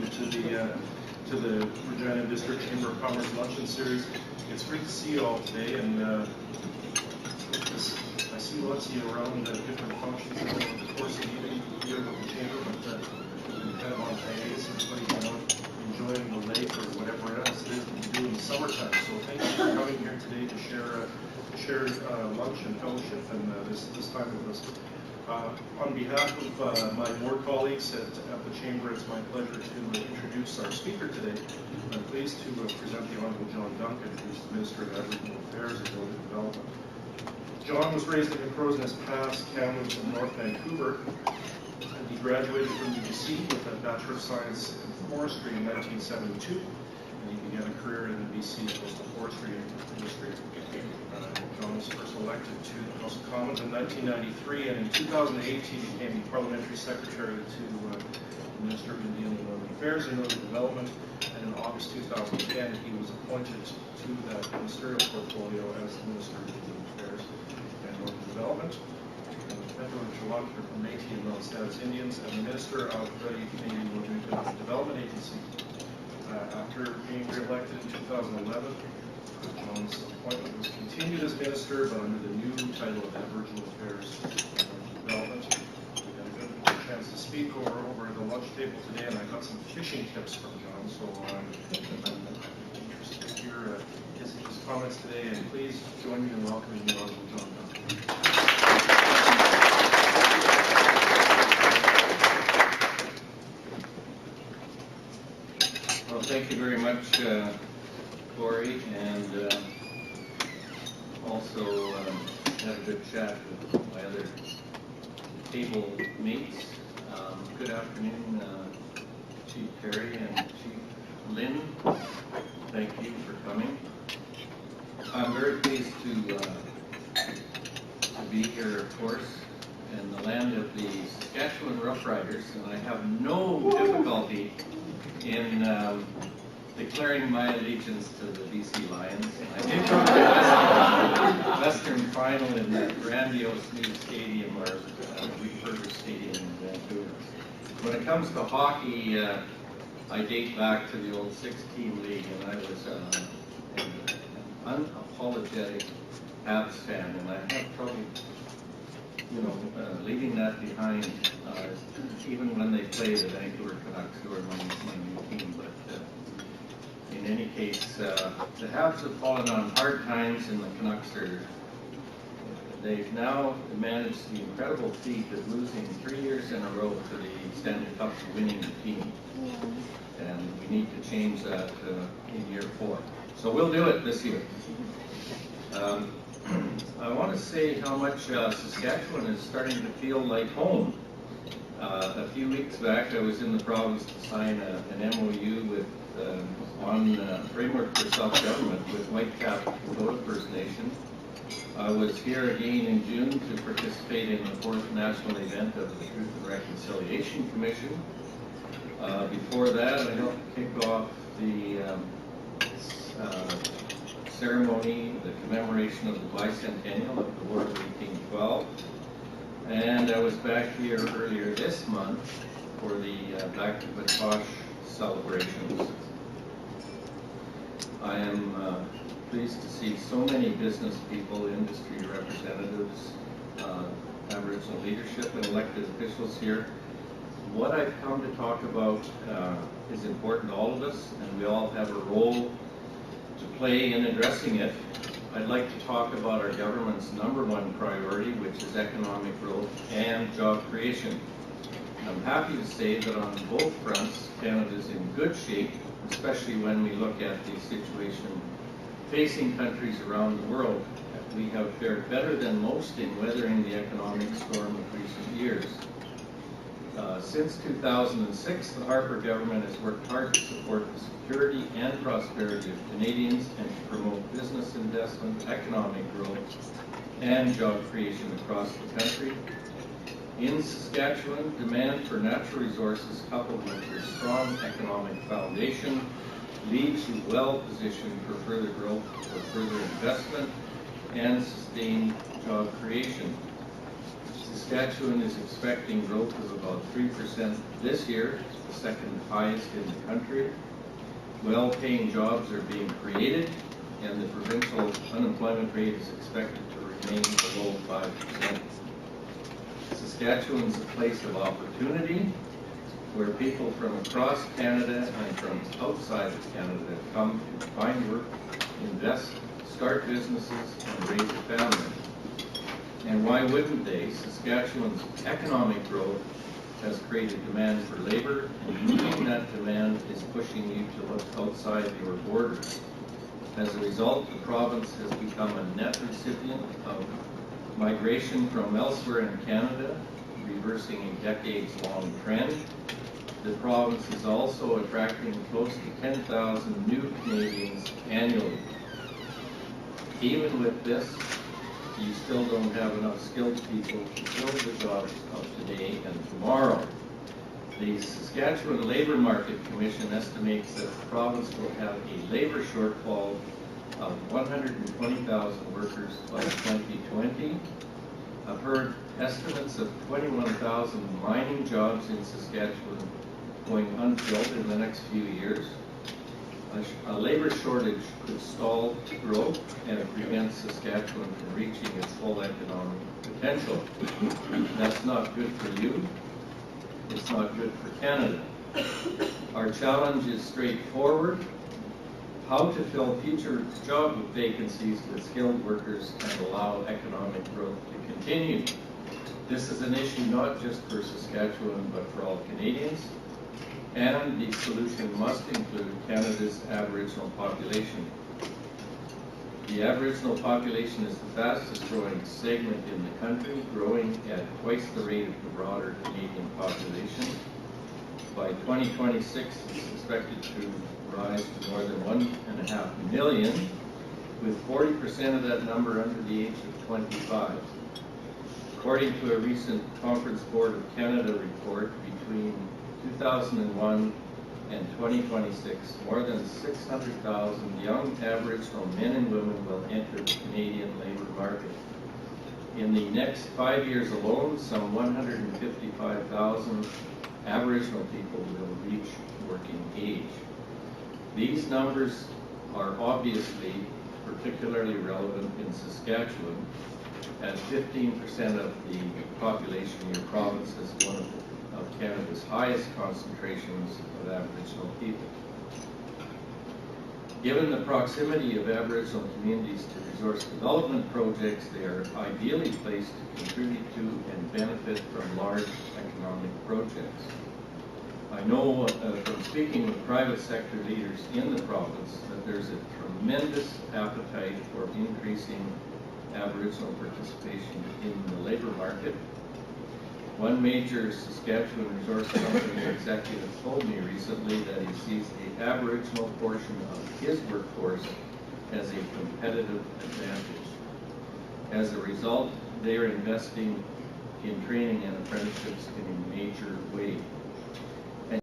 welcome to the Regina District Chamber of Commerce Luncheon Series. It's great to see you all today, and I see lots of you around different functions over the course of the evening here with the Chamber, but kind of on hiatus, everybody's out enjoying the lake or whatever else it is that you do in the summertime. So thank you for coming here today to share lunch and fellowship and this time with us. On behalf of my board colleagues at the Chamber, it's my pleasure to introduce our speaker today. I'm pleased to present the Honourable John Duncan, who's the Minister of Aboriginal Affairs and Rural Development. John was raised in Crowsnest Pass, Kamloops, in North Vancouver, and he graduated from UBC with a Bachelor of Science in Forestry in 1972, and he began a career in the BC coastal forestry industry. John was first elected to the House of Commons in 1993, and in 2008 he became Parliamentary Secretary to the Minister of Indian and Northern Affairs and Rural Development, and in August 2010 he was appointed to that ministerial portfolio as the Minister of Indian Affairs and Northern Development, and the Federal Interlocutor for Métis and Non-Status Indians, and the Minister of the Canadian Women Development Agency. After being re-elected in 2011, John's appointment was continued as minister, but under the new title of Aboriginal Affairs and Development. We had a good chance to speak over the lunch table today, and I got some fishing tips from John, so I'm interested to hear his comments today, and please join me in welcoming the Honourable John Duncan. Well, thank you very much, Corey, and also had a good chat with my other table mates. Good afternoon, Chief Perry and Chief Lynn. Thank you for coming. I'm very pleased to be here, of course, in the land of the Saskatchewan Rough Riders, and I have no difficulty in declaring my allegiance to the BC Lions. I did go to the Western Final in that grandiose new stadium, or refurbished stadium in Vancouver. When it comes to hockey, I date back to the old 6-team league, and I was an unapologetic Habs fan, and I have trouble, leaving that behind, even when they play the Vancouver Canucks, who are my new team. But in any case, the Habs have fallen on hard times, and the Canucks they've now managed the incredible feat of losing 3 years in a row to the Stanley Cup winning team. And we need to change that in year 4. So we'll do it this year. I want to say how much Saskatchewan is starting to feel like home. A few weeks back, I was in the province to sign an MOU on framework for self-government with Whitecap Dakota First Nation. I was here again in June to participate in the 4th national event of the Truth and Reconciliation Commission. Before that, I helped kick off the ceremony, the commemoration of the bicentennial of the War of 1812. And I was back here earlier this month for the Back to Batoche celebrations. I am pleased to see so many business people, industry representatives, Aboriginal leadership, and elected officials here. What I've come to talk about is important to all of us, and we all have a role to play in addressing it. I'd like to talk about our government's #1 priority, which is economic growth and job creation. I'm happy to say that on both fronts, Canada is in good shape, especially when we look at the situation facing countries around the world. We have fared better than most in weathering the economic storm of recent years. Since 2006, the Harper government has worked hard to support the security and prosperity of Canadians and to promote business investment, economic growth, and job creation across the country. In Saskatchewan, demand for natural resources coupled with a strong economic foundation leaves you well positioned for further growth, for further investment, and sustained job creation. Saskatchewan is expecting growth of about 3% this year, the second highest in the country. Well-paying jobs are being created, and the provincial unemployment rate is expected to remain below 5%. Saskatchewan's a place of opportunity where people from across Canada and from outside of Canada come to find work, invest, start businesses, and raise a family. And why wouldn't they? Saskatchewan's economic growth has created demand for labor, and meeting that demand is pushing you to look outside your borders. As a result, the province has become a net recipient of migration from elsewhere in Canada, reversing a decades-long trend. The province is also attracting close to 10,000 new Canadians annually. Even with this, you still don't have enough skilled people to fill the jobs of today and tomorrow. The Saskatchewan Labour Market Commission estimates that the province will have a labour shortfall of 120,000 workers by 2020. I've heard estimates of 21,000 mining jobs in Saskatchewan going unfilled in the next few years. A labor shortage could stall growth and it prevents Saskatchewan from reaching its full economic potential. That's not good for you. It's not good for Canada. Our challenge is straightforward: how to fill future job vacancies with skilled workers and allow economic growth to continue. This is an issue not just for Saskatchewan, but for all Canadians. And the solution must include Canada's Aboriginal population. The Aboriginal population is the fastest growing segment in the country, growing at twice the rate of the broader Canadian population. By 2026, it's expected to rise to more than 1.5 million, with 40% of that number under the age of 25. According to a recent Conference Board of Canada report, between 2001 and 2026, more than 600,000 young Aboriginal men and women will enter the Canadian labour market. In the next 5 years alone, some 155,000 Aboriginal people will reach working age. These numbers are obviously particularly relevant in Saskatchewan, as 15% of the population in your province is one of Canada's highest concentrations of Aboriginal people. Given the proximity of Aboriginal communities to resource development projects, they are ideally placed to contribute to and benefit from large economic projects. I know from speaking with private sector leaders in the province that there's a tremendous appetite for increasing Aboriginal participation in the labour market. One major Saskatchewan resource company executive told me recently that he sees the Aboriginal portion of his workforce as a competitive advantage. As a result, they are investing in training and apprenticeships in a major way.